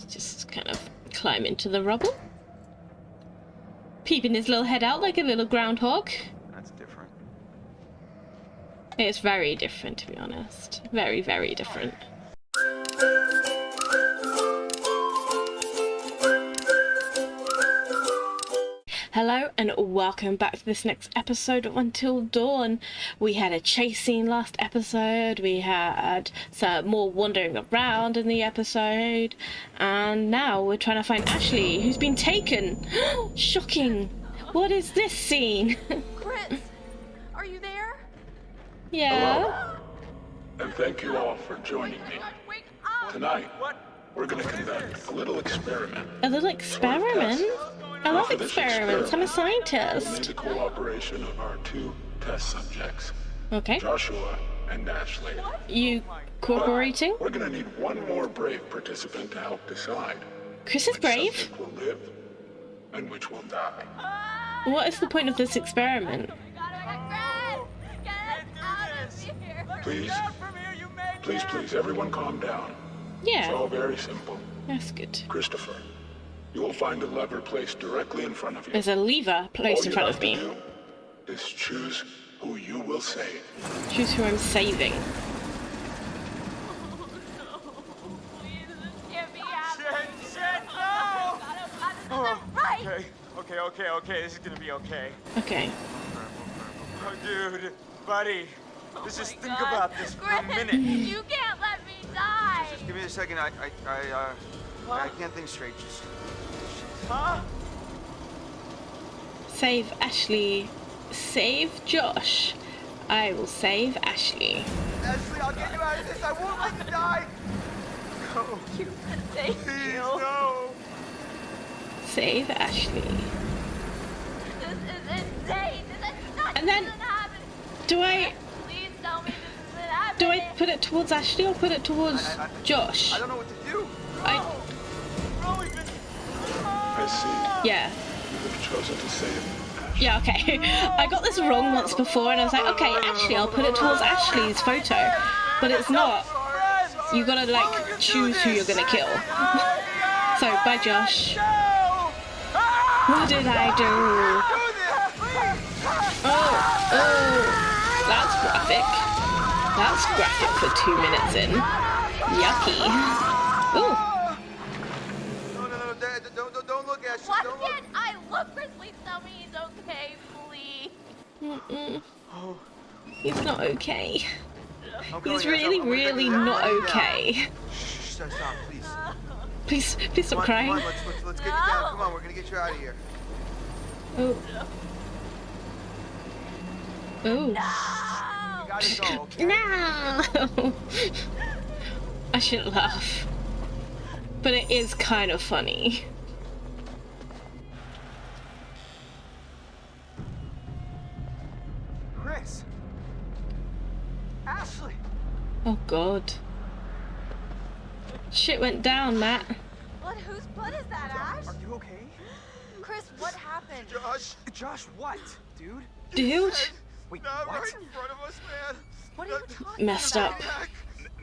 Just kind of climb into the rubble. Peeping his little head out like a little groundhog. That's different. It's very different, to be honest. Very, very different. Hello and welcome back to this next episode of Until Dawn. We had a chase scene last episode, we had some more wandering around in the episode, and now we're trying to find Ashley, who's been taken. Shocking! What is this scene? Chris, are you there? Yeah. Hello. And thank you all for joining me. Wake up! Tonight, we're going to conduct a little experiment. A little experiment? I love For this experiments. I'm a We'll need scientist. the cooperation of our two test subjects, Okay. Joshua and Ashley. You cooperating? We're going to need one more brave participant to help decide Chris is which brave. subject will live and which will die. What is the point of this experiment? Please, everyone calm down. It's Yeah, all very simple. that's good. Christopher, you will find a lever placed directly in front of you. There's a lever placed in front of me. All you have to do is choose who you will save. Choose who I'm saving. Okay, this is gonna be okay. Okay. Oh, dude, buddy, let's just think about this for a minute. You can't let me die! Just give me a second. I can't think straight. Just. Huh? Save Ashley. Save Josh. I will save Ashley. Ashley, I'll get you out of this. I won't let you die. No, Thank please, you. no. Save Ashley. This is insane. And then, do I Please tell me this isn't happening. do I put it towards Ashley or put it towards Josh? I don't know what to do. I see. Yeah. You have chosen to save Ashley. Yeah, okay. I got this wrong once before and I was like, okay, Ashley, I'll put it towards Ashley's photo. But it's not. You gotta, like, choose who you're gonna kill. So, bye, Josh. What did I do? Oh, that's graphic. That's graphic for 2 minutes in. Yucky. Ooh. No, don't look, Ashley. Why Don't look. can't I look? Chris, please tell me he's okay, please. Mm-mm. He's not okay. I'm going, He's Ash. really, I'm gonna get really you down. not Lay down. okay. Shh, stop, please. Please stop crying. Come on, let's get you down. Come on, we're gonna get you out of here. Oh. Oh. You got it all, okay? No! I shouldn't laugh. But it is kind of funny. Chris. Ashley. Oh god. Shit went down, Matt. Whose blood is that, Ash? Are you okay? Chris, what happened? Josh, what, dude? Dude. Wait, Not what? right in front of us, man. What are you talking Messed about? up.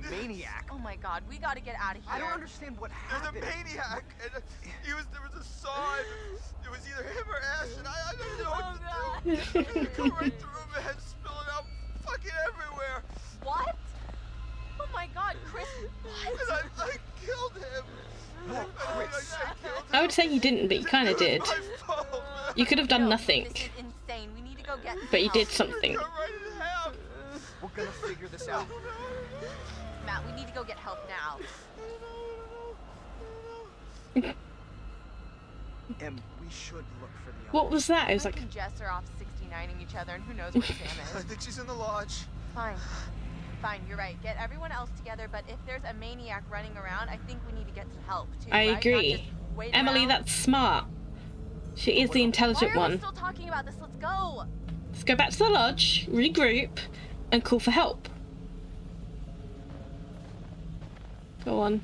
Maniac. Oh my god, we gotta get out of here. I don't understand what There's a happened. maniac, and there was a saw. It was either him or Ash, and I didn't know what to do. It go right through him and spilling out fucking everywhere. What? Oh my god, Chris, what? And I killed him. I killed him. I would say you didn't, but you kind of did. My fault, man. You could have done No, nothing, This is insane. We need to go get but you help. did something. Cut right in half. We're gonna figure this out. Matt, we need to go get help now. And we should look for the What was that? It was Mike like, and Jess are off 69ing each other, and who knows where Sam I is. think she's in the lodge. Fine. Fine, you're right. Get everyone else together, but if there's a maniac running around, I think we need to get some help, too, I right? Not agree. just wait Emily, around. that's smart. She is the Why intelligent are we one. still talking about this? Let's go! Let's go back to the lodge, regroup, and call for help. Go on.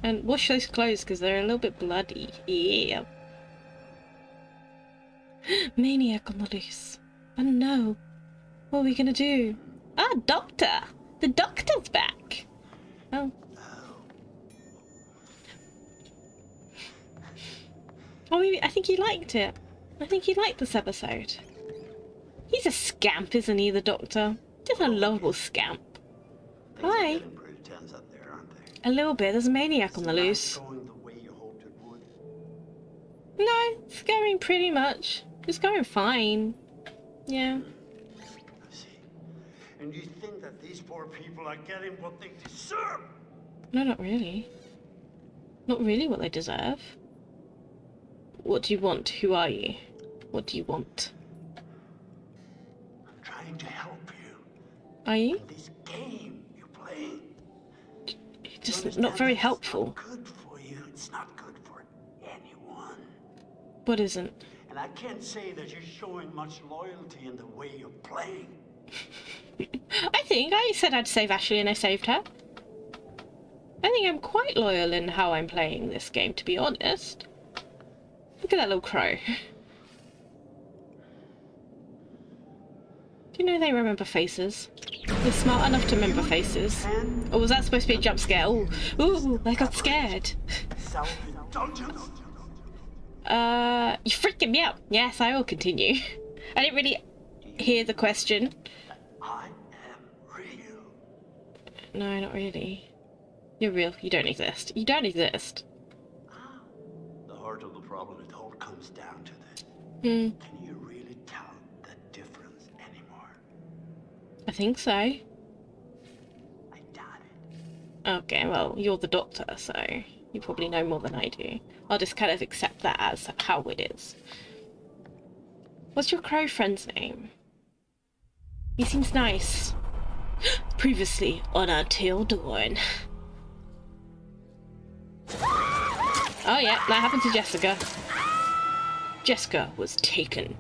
And wash those clothes because they're a little bit bloody. Yeah. Maniac on the loose. Oh no. What are we gonna do? Ah, doctor! The doctor's back! Oh. Oh, maybe, I think he liked it. I think he liked this episode. He's a scamp, isn't he, the Doctor? Just a lovable scamp. Hi. Pretty tense up there, aren't they? A little bit. There's a maniac on the loose. No, it's going pretty much. It's going fine. Yeah. I see. And you think that these poor people are getting what they deserve? No, not really. Not really what they deserve. What do you want? Who are you? What do you want? I'm trying to help you. Are you? In this game you're playing. Just not very helpful. It's not good for you. It's not good for anyone. What isn't? And I can't say that you're showing much loyalty in the way you're playing. I said I'd save Ashley and I saved her. I think I'm quite loyal in how I'm playing this game, to be honest. Look at that little crow. Do you know they remember faces? They're smart enough to remember faces. Or was that supposed to be a jump scare? Ooh, ooh, I got scared. You freaking me out. Yes, I will continue. I didn't really hear the question. I am real. No, not really. You're real. You don't exist. You don't exist. The heart of the problem, it all comes down to this. Hmm. Can you really tell the difference anymore? I think so. I doubt it. Okay, well, you're the Doctor, so you probably know more than I do. I'll just kind of accept that as how it is. What's your crow friend's name? He seems nice. Previously on Until Dawn. Oh yeah, that happened to Jessica. Jessica was taken.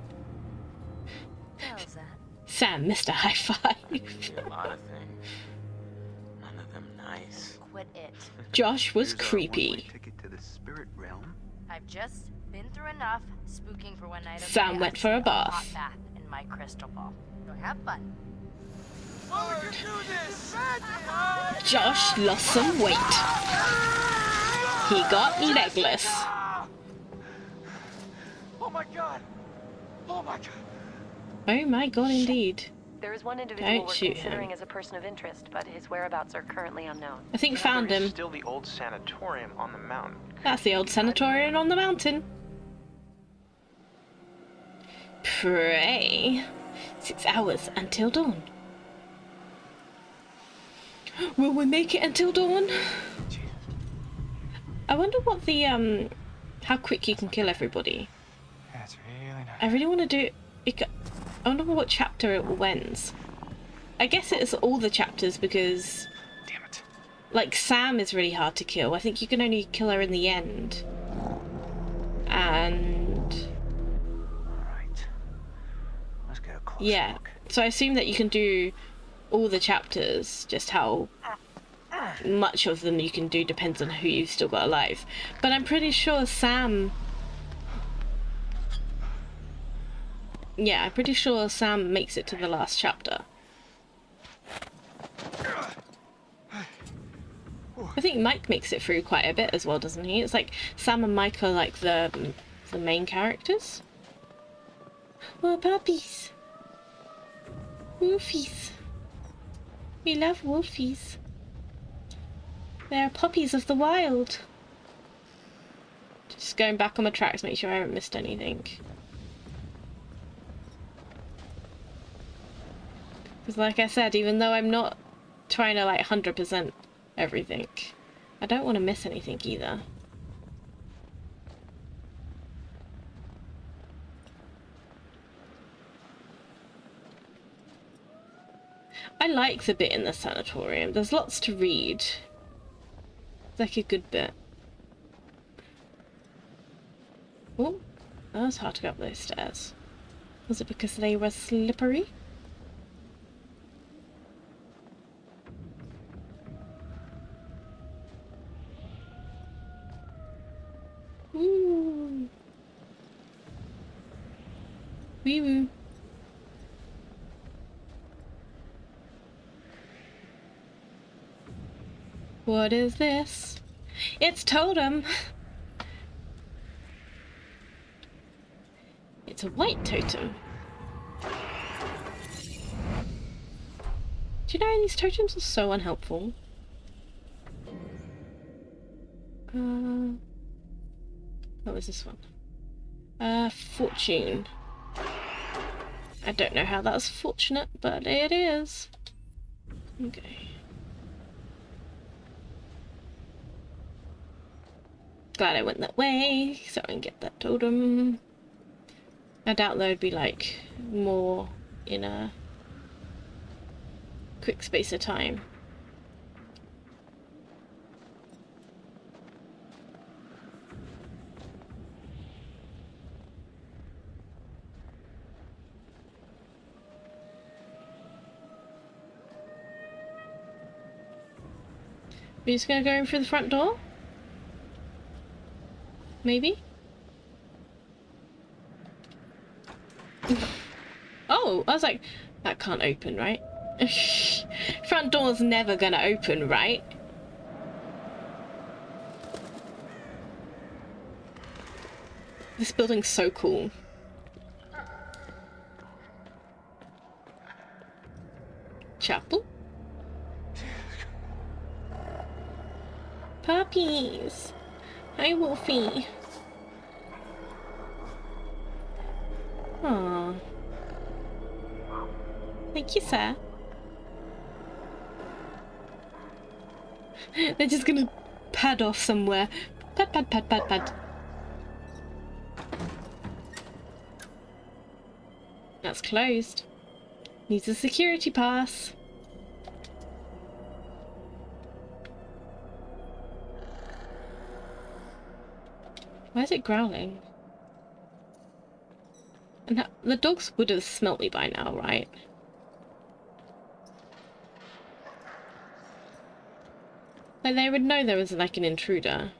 How's that? Sam missed a high five. A lot of things. None of them nice. Quit it. Josh was Here's our creepy. one-way ticket to the spirit realm. I've just been through enough spooking for one night. Okay? Sam went for a bath. Hot bath in my crystal ball. So have fun. Why would you do this? Josh lost some weight. He got legless. Oh my god! Oh my god! Oh my god, indeed. There is one individual Don't we're shoot considering him. as a person of interest, but his whereabouts are currently unknown. I think found There's him. still the old sanatorium on the mountain. That's the old sanatorium on the mountain. Pray. 6 hours until dawn. Will we make it until dawn? I wonder what the, how quick you can kill everybody. That's really nice. I really want to do it. I wonder what chapter it ends. I guess it's all the chapters because, Damn it. like, Sam is really hard to kill. I think you can only kill her in the end. And Alright. Let's get a close yeah, look. so I assume that you can do all the chapters. Just how much of them you can do depends on who you've still got alive. But I'm pretty sure Sam... Yeah, I'm pretty sure Sam makes it to the last chapter. I think Mike makes it through quite a bit as well, doesn't he? It's like Sam and Mike are like the main characters. Well, puppies. Wolfies. We love wolfies. They're puppies of the wild. Just going back on my tracks, make sure I haven't missed anything. Because like I said, even though I'm not trying to like 100% everything, I don't want to miss anything either. I like the bit in the sanatorium. There's lots to read. It's like a good bit. Oh, that was hard to go up those stairs. Was it because they were slippery? Ooh. Wee woo. What is this? It's totem. It's a white totem. Do you know these totems are so unhelpful? What was this one? Fortune. I don't know how that's fortunate, but it is. Okay. Glad I went that way, so I can get that totem. I doubt there'd be like more in a quick space of time. We're just gonna go in through the front door? Maybe? Oh, I was like, that can't open, right? Front door's never gonna open, right? This building's so cool. Chapel? Puppies! Hi, Wolfie. Aww. Thank you, sir. They're just gonna pad off somewhere. Pad, pad, pad, pad, pad. That's closed. Needs a security pass. Why is it growling? And the dogs would have smelt me by now, right? Like, they would know there was like an intruder.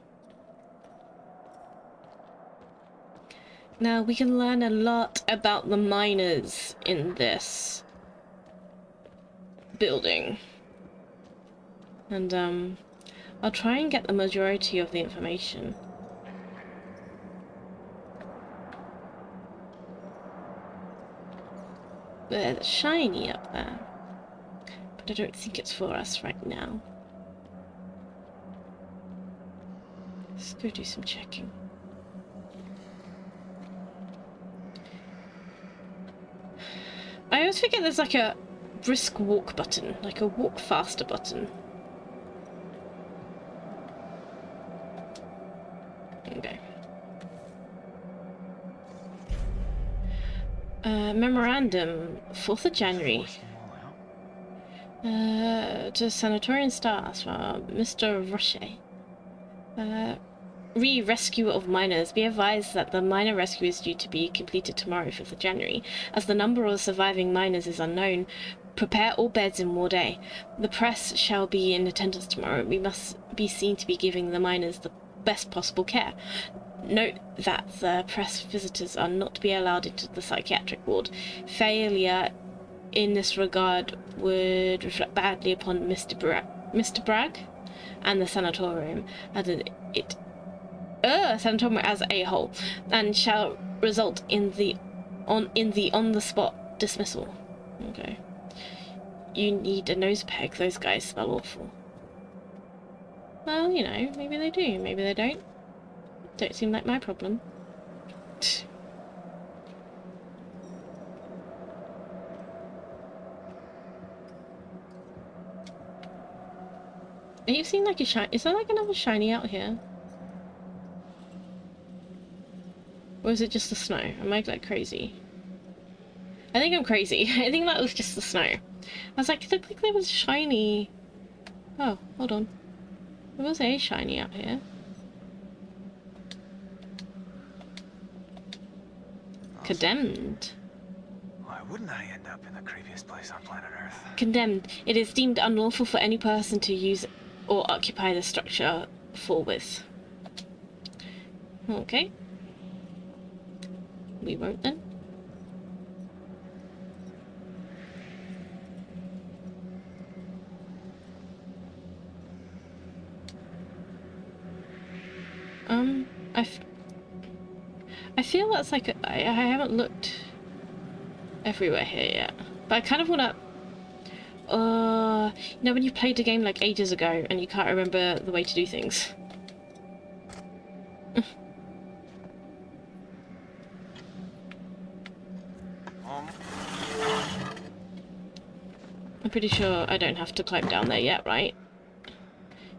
Now we can learn a lot about the miners in this building. And I'll try and get the majority of the information. There's shiny up there, but I don't think it's for us right now. Let's go do some checking. I always forget there's like a brisk walk button, like a walk faster button. Okay. Memorandum, 4th of January. To Sanatorium stars from ℂ𝕗𝓂𝓂𝓂𝓂𝓂𝓂𝓂𝓂𝓂𝓂𝓂. Rescue of miners. Be advised that the miner rescue is due to be completed tomorrow, 5th of January. As the number of surviving miners is unknown, prepare all beds in ward A. The press shall be in attendance tomorrow. We must be seen to be giving the miners the best possible care. Note that the press visitors are not to be allowed into the psychiatric ward. Failure in this regard would reflect badly upon ℂ𝕗𝓂𝓂𝓂𝓂𝓂𝓂 and the sanatorium sanatorium as a whole, and shall result in the on-the-spot dismissal. Okay. You need a nose peg. Those guys smell awful. Well, you know, maybe they do, maybe they don't. Don't seem like my problem. Are you seeing like a shiny? Is there like another shiny out here? Or is it just the snow? Am I like crazy? I think I'm crazy. I think that was just the snow. I was like, it looked like there was shiny. Oh, hold on. There was a shiny out here. Condemned. Why wouldn't I end up in the creepiest place on planet Earth? Condemned. It is deemed unlawful for any person to use or occupy the structure forthwith. Okay. We won't then. I feel that's like I haven't looked everywhere here yet, but I kind of want to. You know when you played the game like ages ago and you can't remember the way to do things. I'm pretty sure I don't have to climb down there yet, right?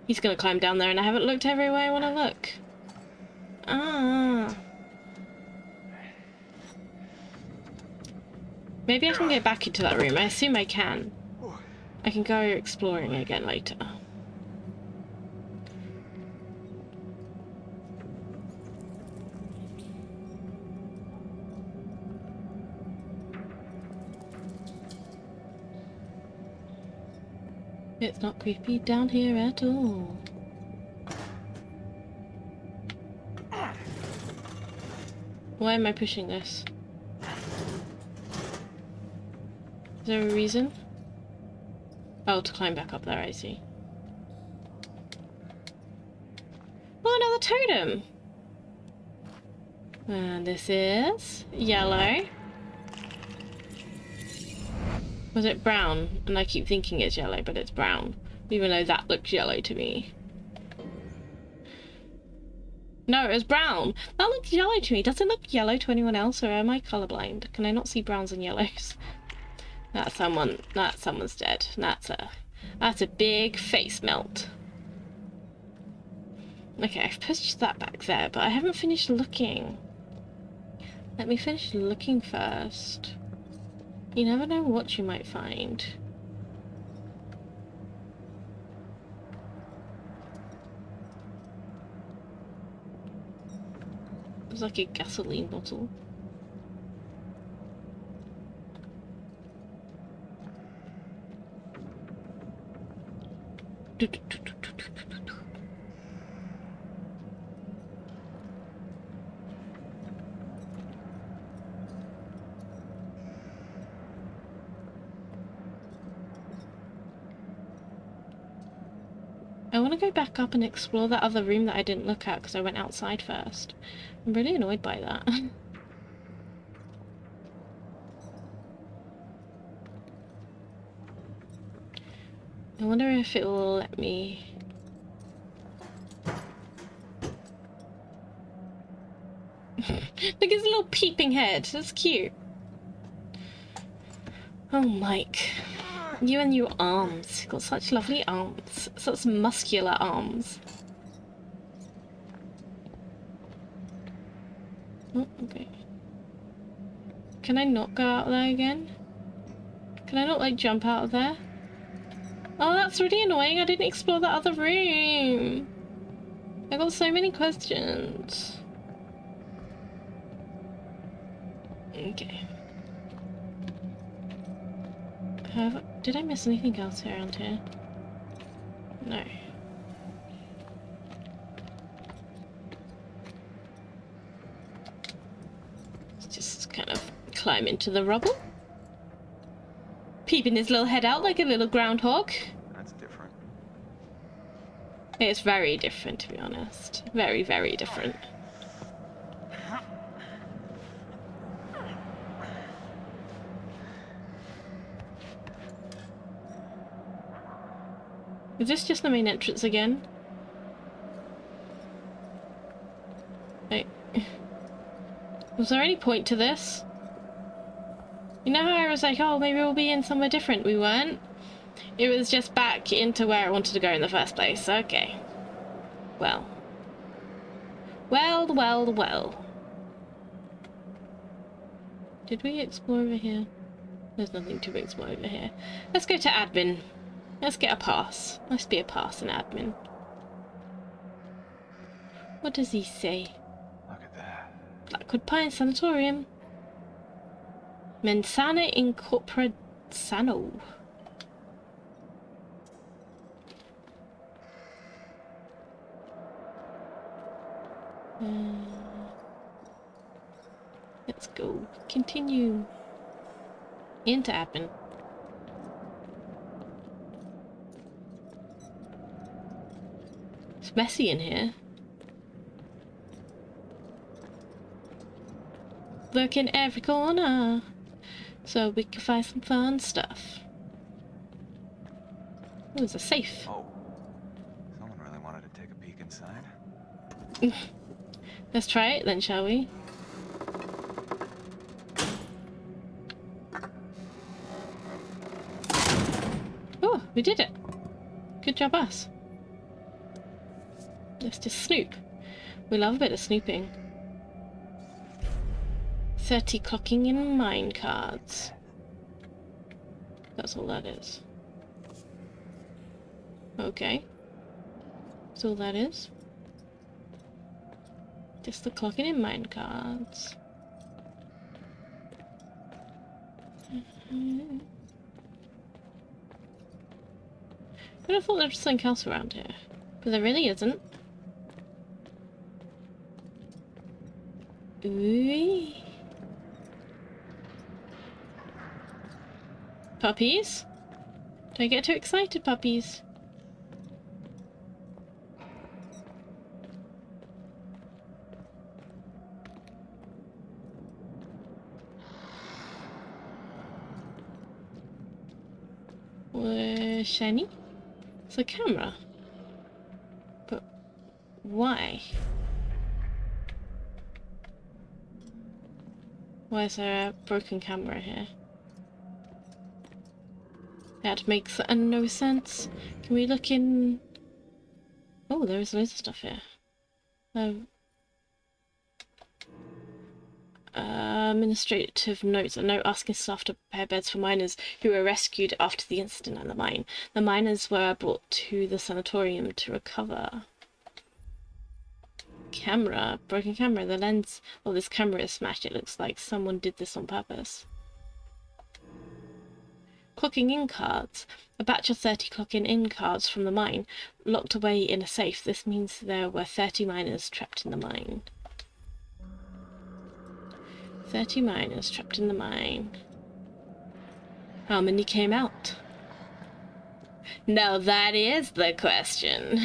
He's gonna climb down there and I haven't looked everywhere I want to look. Ah. Maybe I can get back into that room. I assume I can. I can go exploring again later. It's not creepy down here at all. Why am I pushing this? Is there a reason? Oh, to climb back up there, I see. Oh, another totem! And this is yellow. Was it brown? And I keep thinking it's yellow, but it's brown. Even though that looks yellow to me. No, it was brown! That looks yellow to me. Does it look yellow to anyone else, or am I colourblind? Can I not see browns and yellows? Someone's dead. That's a big face melt. Okay, I've pushed that back there, but I haven't finished looking. Let me finish looking first. You never know what you might find. It's like a gasoline bottle. I want to go back up and explore that other room that I didn't look at because I went outside first. I'm really annoyed by that. I wonder if it will let me... Look at his little peeping head. That's cute. Oh, Mike. You and your arms. You've got such lovely arms. Such muscular arms. Oh, okay. Can I not go out there again? Can I not, like, jump out of there? Oh, that's really annoying. I didn't explore that other room. I got so many questions. Okay. Did I miss anything else around here? No. Let's just kind of climb into the rubble. Peeping his little head out like a little groundhog. That's different. It's very different, to be honest. Very, very different. Is this just the main entrance again? Wait. Was there any point to this? You know how I was like, oh, maybe we'll be in somewhere different? We weren't. It was just back into where I wanted to go in the first place. Okay. Well. Well, well, well. Did we explore over here? There's nothing to explore over here. Let's go to admin. Let's get a pass. Must be a pass in admin. What does he say? Look at that. Blackwood Pine Sanatorium. 𝒮𝓁𝒂𝓃𝓉. Let's go. Continue. Into admin. It's messy in here. Look in every corner so we can find some fun stuff. Oh, there's a safe. Oh, someone really wanted to take a peek inside. Let's try it then, shall we? Oh, we did it. Good job, us. Let's just snoop. We love a bit of snooping. 30 clocking in mine cards. That's all that is. Okay. That's all that is. Just the clocking in mine cards. But I thought there was something else around here. But there really isn't. Ooh. Puppies? Don't get too excited, puppies. Shiny? It's a camera. But why? Why is there a broken camera here? That makes no sense. Can we look in... Oh, there is loads of stuff here. Administrative notes. A note asking staff to prepare beds for miners who were rescued after the incident at the mine. The miners were brought to the sanatorium to recover. Camera. Broken camera. The lens of this camera is smashed. It looks like someone did this on purpose. Clocking in cards. A batch of 30 clocking in cards from the mine locked away in a safe. This means there were 30 miners trapped in the mine. 30 miners trapped in the mine. How many came out? Now that is the question.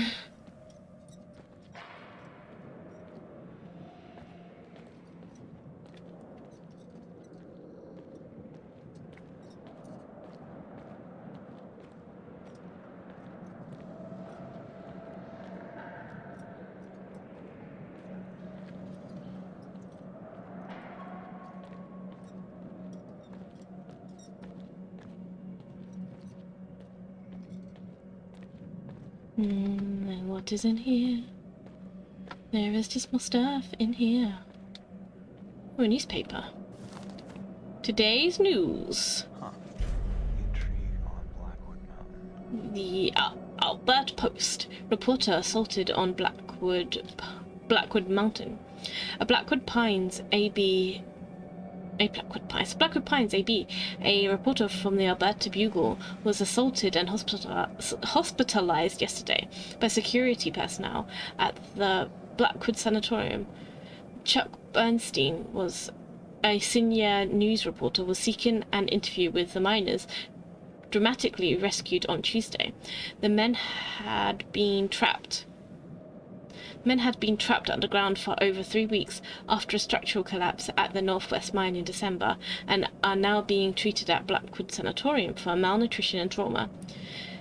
And what is in here? There is just more stuff in here. Oh, a newspaper. Today's news. Huh. Intrigue on Blackwood Mountain. The Albert Post. Reporter assaulted on Blackwood Mountain. Blackwood Pines AB, a reporter from the Alberta Bugle, was assaulted and hospitalized yesterday by security personnel at the Blackwood Sanatorium. Chuck Bernstein was a senior news reporter, was seeking an interview with the miners dramatically rescued on Tuesday. The men had been trapped underground for over 3 weeks after a structural collapse at the Northwest mine in December and are now being treated at Blackwood Sanatorium for malnutrition and trauma.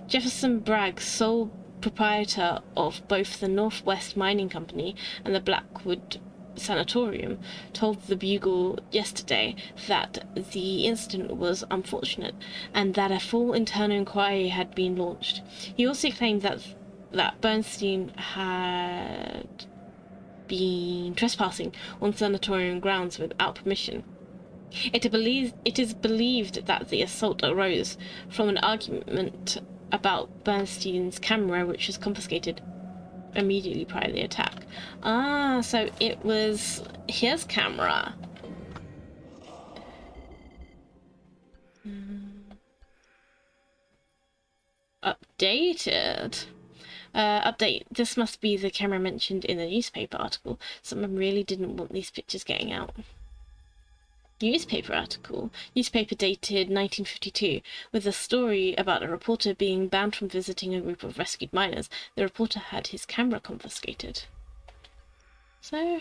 Jefferson Bragg, sole proprietor of both the Northwest Mining Company and the Blackwood Sanatorium, told the Bugle yesterday that the incident was unfortunate and that a full internal inquiry had been launched. He also claimed that Bernstein had been trespassing on sanatorium grounds without permission. It is believed that the assault arose from an argument about Bernstein's camera, which was confiscated immediately prior to the attack. Ah, so it was his camera. Updated. Update. This must be the camera mentioned in the newspaper article. Someone really didn't want these pictures getting out. Newspaper article. Newspaper dated 1952, with a story about a reporter being banned from visiting a group of rescued miners. The reporter had his camera confiscated. So...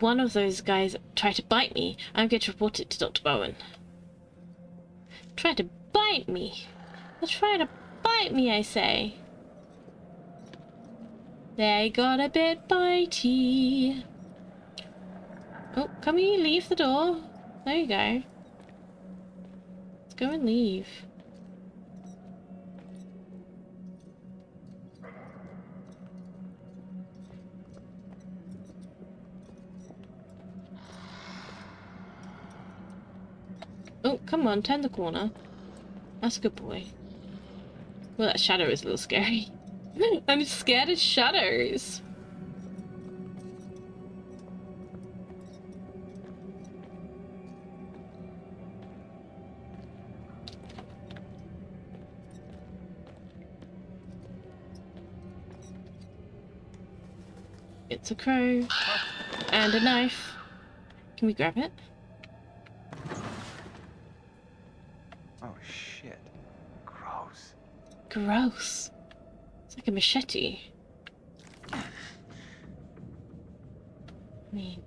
one of those guys tried to bite me. I'm going to report it to Dr. Bowen. Try to bite me. They'll try to bite me, I say. They got a bit bitey. Oh, can we leave the door? There you go. Let's go and leave. Oh, come on, turn the corner. That's a good boy. Well, that shadow is a little scary. I'm scared of shadows. It's a crow. And a knife. Can we grab it? Oh shit. Gross. Gross. It's like a machete. I mean...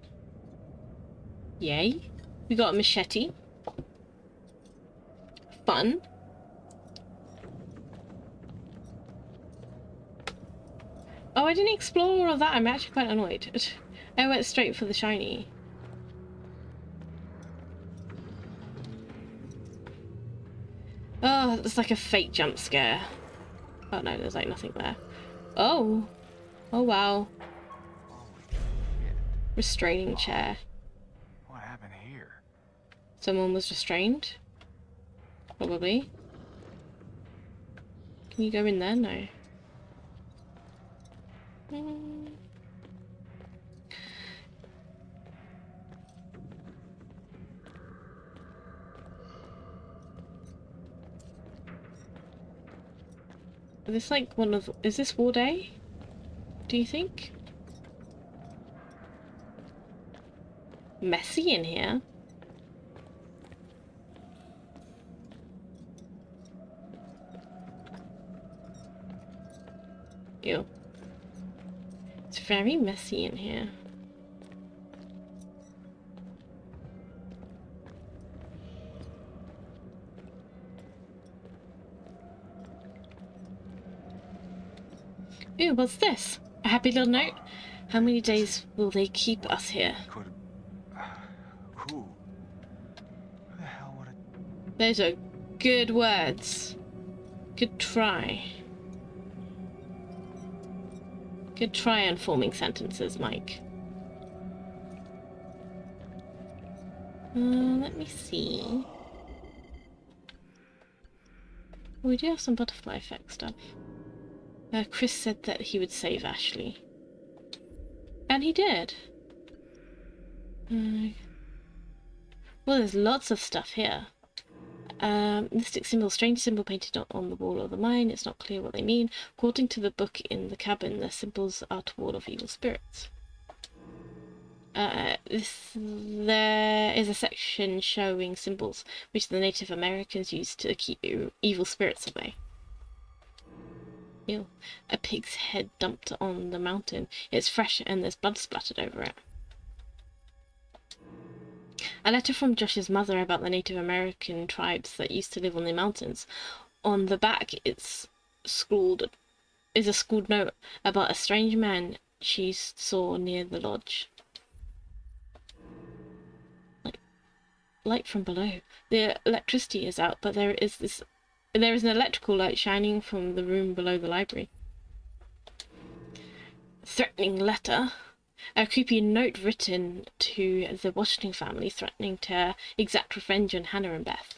Yay. We got a machete. Fun. Oh, I didn't explore all of that. I'm actually quite annoyed. I went straight for the shiny. Oh, it's like a fake jump scare. Oh no, there's like nothing there. Oh. Oh wow. Restraining chair. What happened here? Someone was restrained? Probably. Can you go in there? No. Is this like one of... Is this Ward A? Do you think? Messy in here. Ew. It's very messy in here. Ooh, what's this? A happy little note? How many days will they keep us here? Could. Who? Who the hell would it? Those are good words. Good try. Good try on forming sentences, Mike. Let me see. We do have some butterfly effect stuff. Chris said that he would save Ashley. And he did. Well, there's lots of stuff here. Mystic symbol, strange symbol painted on the wall of the mine. It's not clear what they mean. According to the book in the cabin, the symbols are to ward off evil spirits. There is a section showing symbols which the Native Americans used to keep evil spirits away. Ew. A pig's head dumped on the mountain. It's fresh and there's blood splattered over it. A letter from Josh's mother about the Native American tribes that used to live on the mountains. On the back is a scrawled note about a strange man she saw near the lodge. Light from below. The electricity is out, but there is an electrical light shining from the room below the library. Threatening letter. A creepy note written to the Washington family threatening to exact revenge on Hannah and Beth.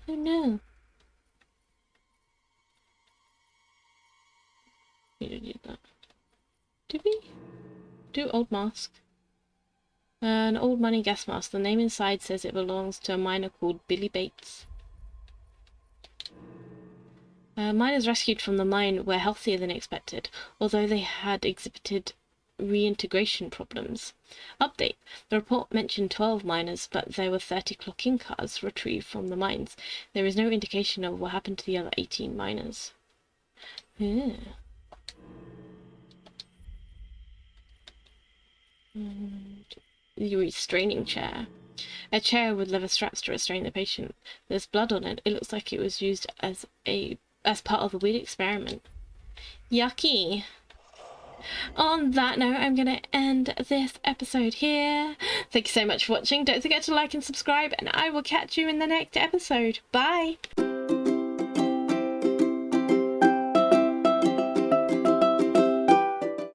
Oh no. We don't need that. Did we? Do old mask. An old money gas mask. The name inside says it belongs to a miner called Billy Bates. Miners rescued from the mine were healthier than expected, although they had exhibited reintegration problems. Update. The report mentioned 12 miners, but there were 30 clock-in cars retrieved from the mines. There is no indication of what happened to the other 18 miners. Yeah. The restraining chair. A chair with leather straps to restrain the patient. There's blood on it. It looks like it was used as part of the weird experiment. Yucky. On that note, I'm going to end this episode here. Thank you so much for watching. Don't forget to like and subscribe, and I will catch you in the next episode. Bye!